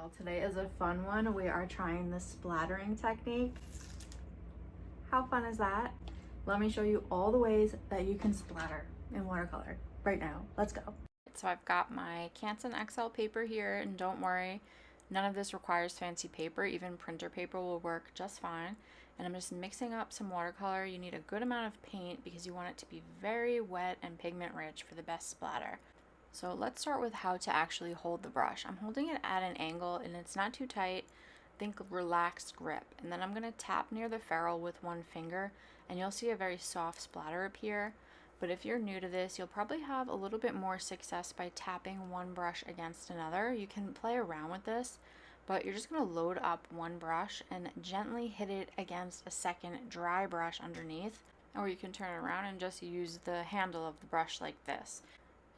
y'all, today is a fun one. We are trying the splattering technique. How fun is that? Let me show you all the ways that you can splatter in watercolor right now. Let's go. So I've got my Canson XL paper here, and don't worry, none of this requires fancy paper. Even printer paper will work just fine. And I'm just mixing up some watercolor. You need a good amount of paint because you want it to be very wet and pigment rich for the best splatter. So let's start with how to actually hold the brush. I'm holding it at an angle and it's not too tight. Think relaxed grip. And then I'm going to tap near the ferrule with one finger and you'll see a very soft splatter appear. But if you're new to this, you'll probably have a little bit more success by tapping one brush against another. You can play around with this, but you're just going to load up one brush and gently hit it against a second dry brush underneath. Or you can turn it around and just use the handle of the brush like this.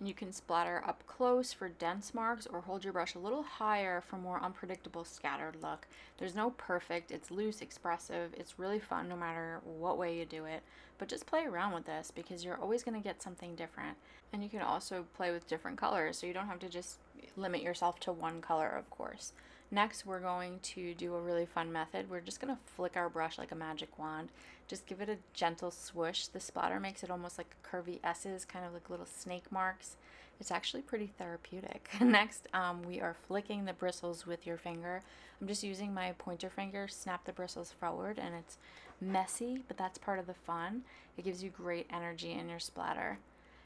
And you can splatter up close for dense marks or hold your brush a little higher for more unpredictable scattered look. There's no perfect, it's loose, expressive, it's really fun no matter what way you do it. But just play around with this because you're always going to get something different. And you can also play with different colors, so you don't have to just limit yourself to one color, of course. Next, we're going to do a really fun method. We're just going to flick our brush like a magic wand. Just give it a gentle swoosh. The splatter makes it almost like curvy S's, kind of like little snake marks. It's actually pretty therapeutic. Next, we are flicking the bristles with your finger. I'm just using my pointer finger, snap the bristles forward, and it's messy, but that's part of the fun. It gives you great energy in your splatter.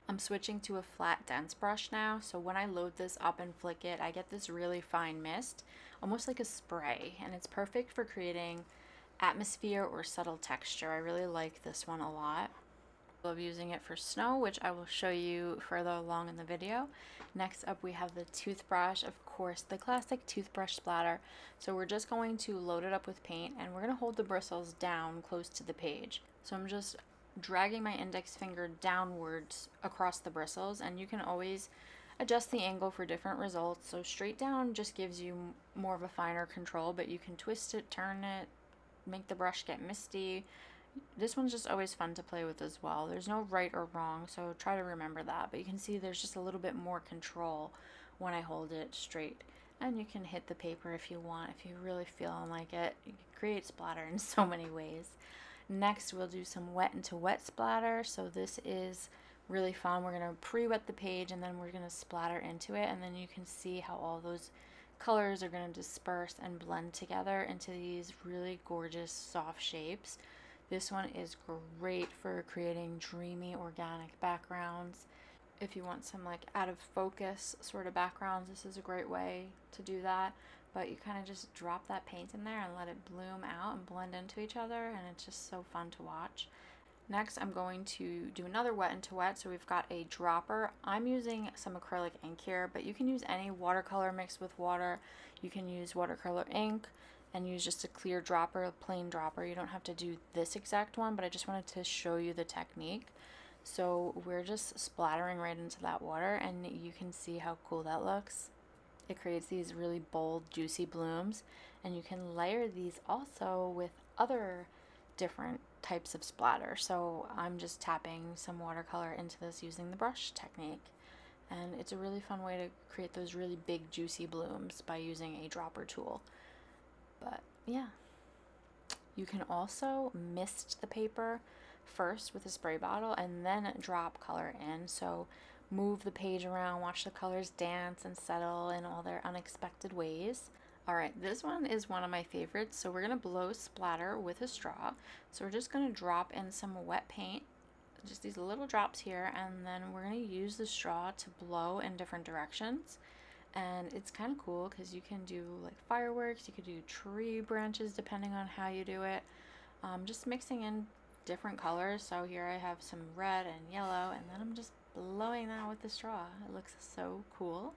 I'm switching to a flat dense brush now, so when I load this up and flick it, I get this really fine mist, almost like a spray, and it's perfect for creating atmosphere or subtle texture. I really like this one a lot. I love using it for snow, which I will show you further along in the video. Next up we have the toothbrush, of course, the classic toothbrush splatter. So we're just going to load it up with paint and we're going to hold the bristles down close to the page. So I'm just dragging my index finger downwards across the bristles, and you can always adjust the angle for different results. So straight down just gives you more of a finer control, but you can twist it, turn it, make the brush get misty. This one's just always fun to play with as well. There's no right or wrong, so try to remember that. But you can see there's just a little bit more control when I hold it straight. And you can hit the paper if you want, if you really feel like it. You can create splatter in so many ways. Next, we'll do some wet into wet splatter. So this is really fun. We're going to pre-wet the page and then we're going to splatter into it. And then you can see how all those colors are going to disperse and blend together into these really gorgeous soft shapes. This one is great for creating dreamy organic backgrounds. If you want some like out of focus sort of backgrounds, this is a great way to do that. But you kind of just drop that paint in there and let it bloom out and blend into each other, and it's just so fun to watch. Next, I'm going to do another wet into wet. So we've got a dropper. I'm using some acrylic ink here, but you can use any watercolor mixed with water. You can use watercolor ink and use just a clear dropper, a plain dropper. You don't have to do this exact one, but I just wanted to show you the technique. So we're just splattering right into that water, and you can see how cool that looks. It creates these really bold, juicy blooms, and you can layer these also with other different types of splatter. So I'm just tapping some watercolor into this using the brush technique, and it's a really fun way to create those really big, juicy blooms by using a dropper tool. But yeah, you can also mist the paper first with a spray bottle and then drop color in. So move the page around, watch the colors dance and settle in all their unexpected ways. Alright, this one is one of my favorites. So we're going to blow splatter with a straw. So we're just going to drop in some wet paint, just these little drops here, and then we're going to use the straw to blow in different directions. And it's kind of cool because you can do like fireworks, you could do tree branches depending on how you do it. Just mixing in different colors. So here I have some red and yellow, and then I'm just blowing that with the straw. It looks so cool.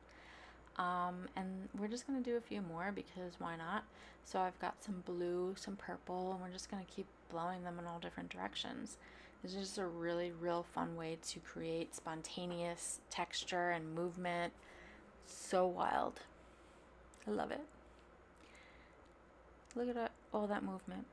And we're just going to do a few more because why not? So I've got some blue, some purple, and we're just going to keep blowing them in all different directions. This is just a really real fun way to create spontaneous texture and movement. So wild. I love it. Look at all that movement.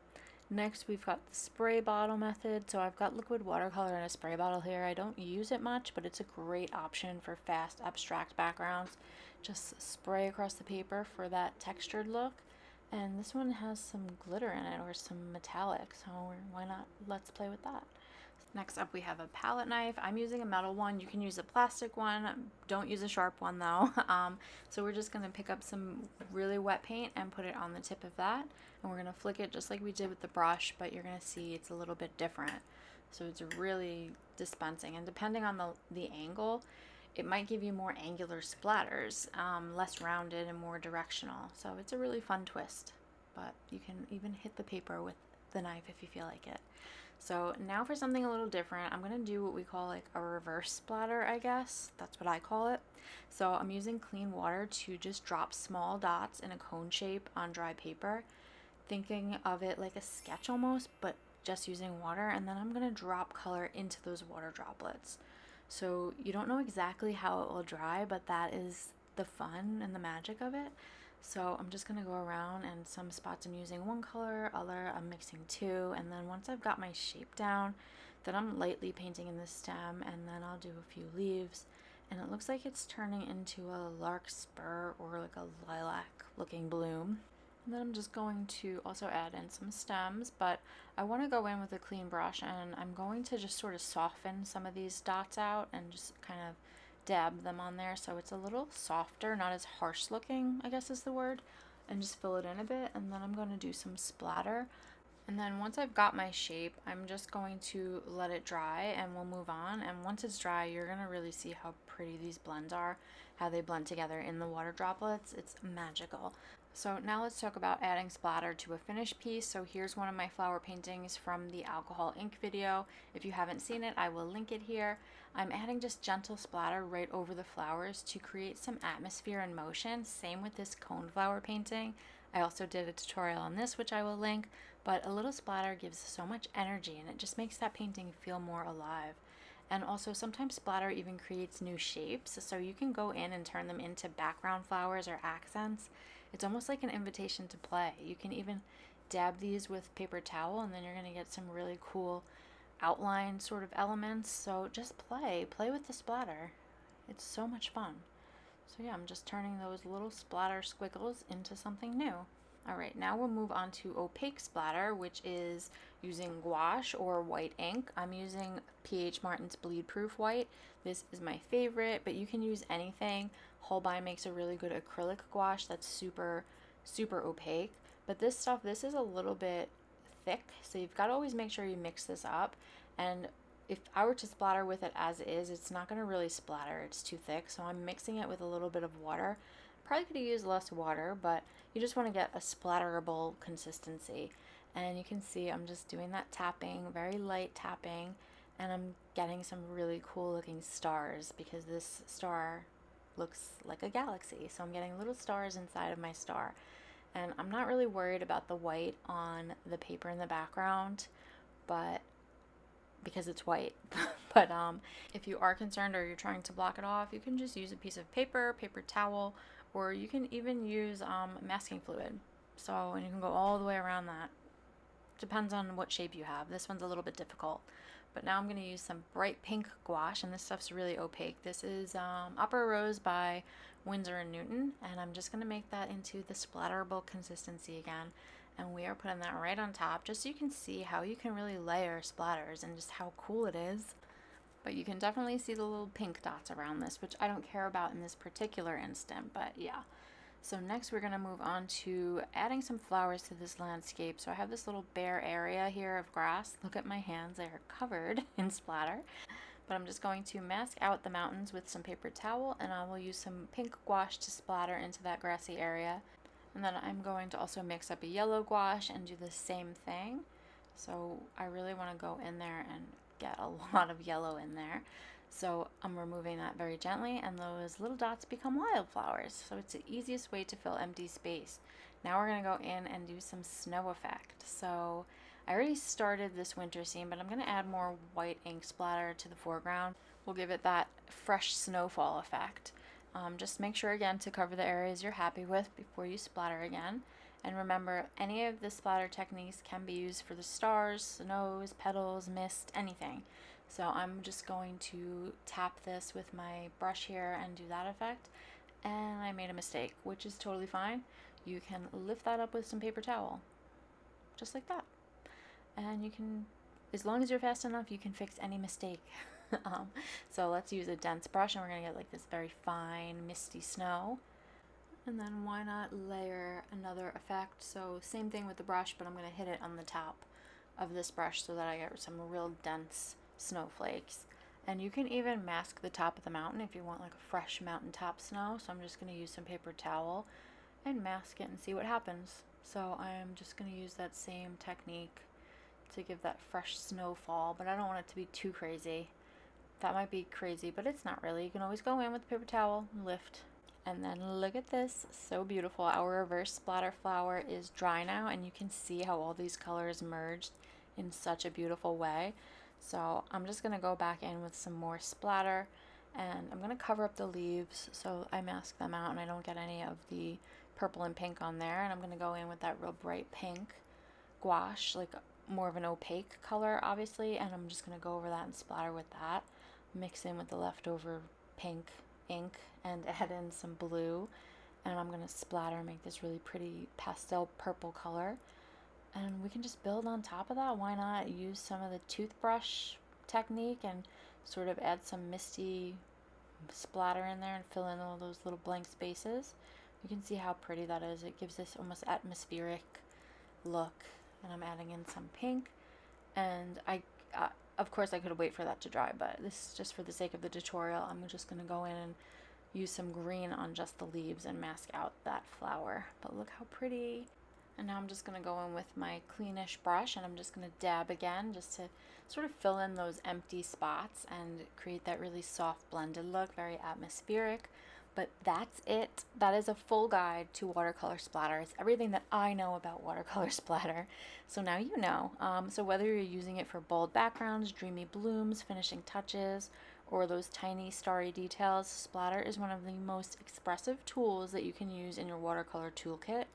Next, we've got the spray bottle method. So I've got liquid watercolor in a spray bottle here. I don't use it much, but it's a great option for fast abstract backgrounds. Just spray across the paper for that textured look. And this one has some glitter in it or some metallic, so why not? Let's play with that. Next up, we have a palette knife. I'm using a metal one. You can use a plastic one. Don't use a sharp one though. So we're just gonna pick up some really wet paint and put it on the tip of that. And we're gonna flick it just like we did with the brush, but you're gonna see it's a little bit different. So it's really dispensing, and depending on the angle, it might give you more angular splatters, less rounded and more directional. So it's a really fun twist, but you can even hit the paper with the knife if you feel like it. So now for something a little different, I'm gonna do what we call like a reverse splatter, I guess. That's what I call it. So I'm using clean water to just drop small dots in a cone shape on dry paper, thinking of it like a sketch almost, but just using water. And then I'm gonna drop color into those water droplets. So you don't know exactly how it will dry, but that is the fun and the magic of it. So I'm just gonna go around, and some spots I'm using one color, other I'm mixing two, and then once I've got my shape down, then I'm lightly painting in the stem, and then I'll do a few leaves, and it looks like it's turning into a larkspur or like a lilac looking bloom. And then I'm just going to also add in some stems, but I want to go in with a clean brush, and I'm going to just sort of soften some of these dots out and just kind of dab them on there so it's a little softer, not as harsh looking, I guess is the word, and just fill it in a bit. And then I'm going to do some splatter. And then once I've got my shape, I'm just going to let it dry and we'll move on. And once it's dry, you're going to really see how pretty these blends are, how they blend together in the water droplets. It's magical. So now let's talk about adding splatter to a finished piece. So here's one of my flower paintings from the alcohol ink video. If you haven't seen it, I will link it here. I'm adding just gentle splatter right over the flowers to create some atmosphere and motion. Same with this coneflower painting. I also did a tutorial on this, which I will link, but a little splatter gives so much energy and it just makes that painting feel more alive. And also sometimes splatter even creates new shapes, so you can go in and turn them into background flowers or accents. It's almost like an invitation to play. You can even dab these with paper towel, and then you're going to get some really cool outline sort of elements. So just play with the splatter. It's so much fun. So yeah, I'm just turning those little splatter squiggles into something new. Alright, now we'll move on to opaque splatter, which is using gouache or white ink. I'm using P.H. Martin's Bleed Proof White. This is my favorite, but you can use anything. Holbein makes a really good acrylic gouache that's super, super opaque. But this stuff, this is a little bit thick, so you've got to always make sure you mix this up. And if I were to splatter with it as is, it's not going to really splatter. It's too thick, so I'm mixing it with a little bit of water. Probably could have used less water, but you just want to get a splatterable consistency. And you can see I'm just doing that tapping, very light tapping, and I'm getting some really cool looking stars because this star looks like a galaxy. So I'm getting little stars inside of my star. And I'm not really worried about the white on the paper in the background, but because it's white. But if you are concerned or you're trying to block it off, you can just use a piece of paper towel, or you can even use masking fluid. So, and you can go all the way around that. Depends on what shape you have. This one's a little bit difficult. But now I'm going to use some bright pink gouache, and this stuff's really opaque. This is Opera Rose by Winsor & Newton, and I'm just going to make that into the splatterable consistency again. And we are putting that right on top just so you can see how you can really layer splatters and just how cool it is. But you can definitely see the little pink dots around this, which I don't care about in this particular instant, but yeah. So next we're going to move on to adding some flowers to this landscape. So I have this little bare area here of grass. Look at my hands, they are covered in splatter. But I'm just going to mask out the mountains with some paper towel, and I will use some pink gouache to splatter into that grassy area. And then I'm going to also mix up a yellow gouache and do the same thing. So I really want to go in there and get a lot of yellow in there. So I'm removing that very gently, and those little dots become wildflowers. So it's the easiest way to fill empty space. Now we're going to go in and do some snow effect. So I already started this winter scene, but I'm going to add more white ink splatter to the foreground. We'll give it that fresh snowfall effect. Just make sure again to cover the areas you're happy with before you splatter again. And remember, any of the splatter techniques can be used for the stars, snows, petals, mist, anything. So I'm just going to tap this with my brush here and do that effect. And I made a mistake, which is totally fine. You can lift that up with some paper towel, just like that. And you can, as long as you're fast enough, you can fix any mistake. So let's use a dense brush, and we're going to get like this very fine, misty snow. And then why not layer another effect? So same thing with the brush, but I'm going to hit it on the top of this brush so that I get some real dense snowflakes. And you can even mask the top of the mountain if you want like a fresh mountaintop snow. So I'm just going to use some paper towel and mask it and see what happens. So I'm just going to use that same technique to give that fresh snowfall, but I don't want it to be too crazy. That might be crazy, but it's not really. You can always go in with the paper towel, lift. And then look at this, so beautiful. Our reverse splatter flower is dry now, and you can see how all these colors merged in such a beautiful way. So I'm just gonna go back in with some more splatter, and I'm gonna cover up the leaves so I mask them out and I don't get any of the purple and pink on there. And I'm gonna go in with that real bright pink gouache, like more of an opaque color, obviously, and I'm just gonna go over that and splatter with that. Mix in with the leftover pink ink and add in some blue, and I'm going to splatter, make this really pretty pastel purple color, and we can just build on top of that. Why not use some of the toothbrush technique and sort of add some misty splatter in there and fill in all those little blank spaces. You can see how pretty that is. It gives this almost atmospheric look, and I'm adding in some pink, and of course I could wait for that to dry, but this is just for the sake of the tutorial. I'm just going to go in and use some green on just the leaves and mask out that flower. But look how pretty. And now I'm just going to go in with my cleanish brush, and I'm just going to dab again just to sort of fill in those empty spots and create that really soft blended look, very atmospheric. But that's it. That is a full guide to watercolor splatter. It's everything that I know about watercolor splatter. So now you know. So whether you're using it for bold backgrounds, dreamy blooms, finishing touches, or those tiny starry details, splatter is one of the most expressive tools that you can use in your watercolor toolkit.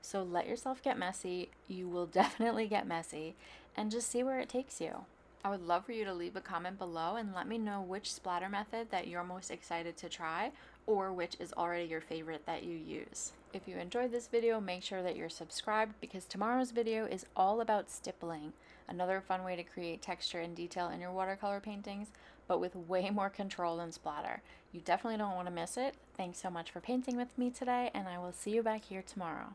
So let yourself get messy. You will definitely get messy, and just see where it takes you. I would love for you to leave a comment below and let me know which splatter method that you're most excited to try, or which is already your favorite that you use. If you enjoyed this video, make sure that you're subscribed, because tomorrow's video is all about stippling, another fun way to create texture and detail in your watercolor paintings, but with way more control than splatter. You definitely don't want to miss it. Thanks so much for painting with me today, and I will see you back here tomorrow.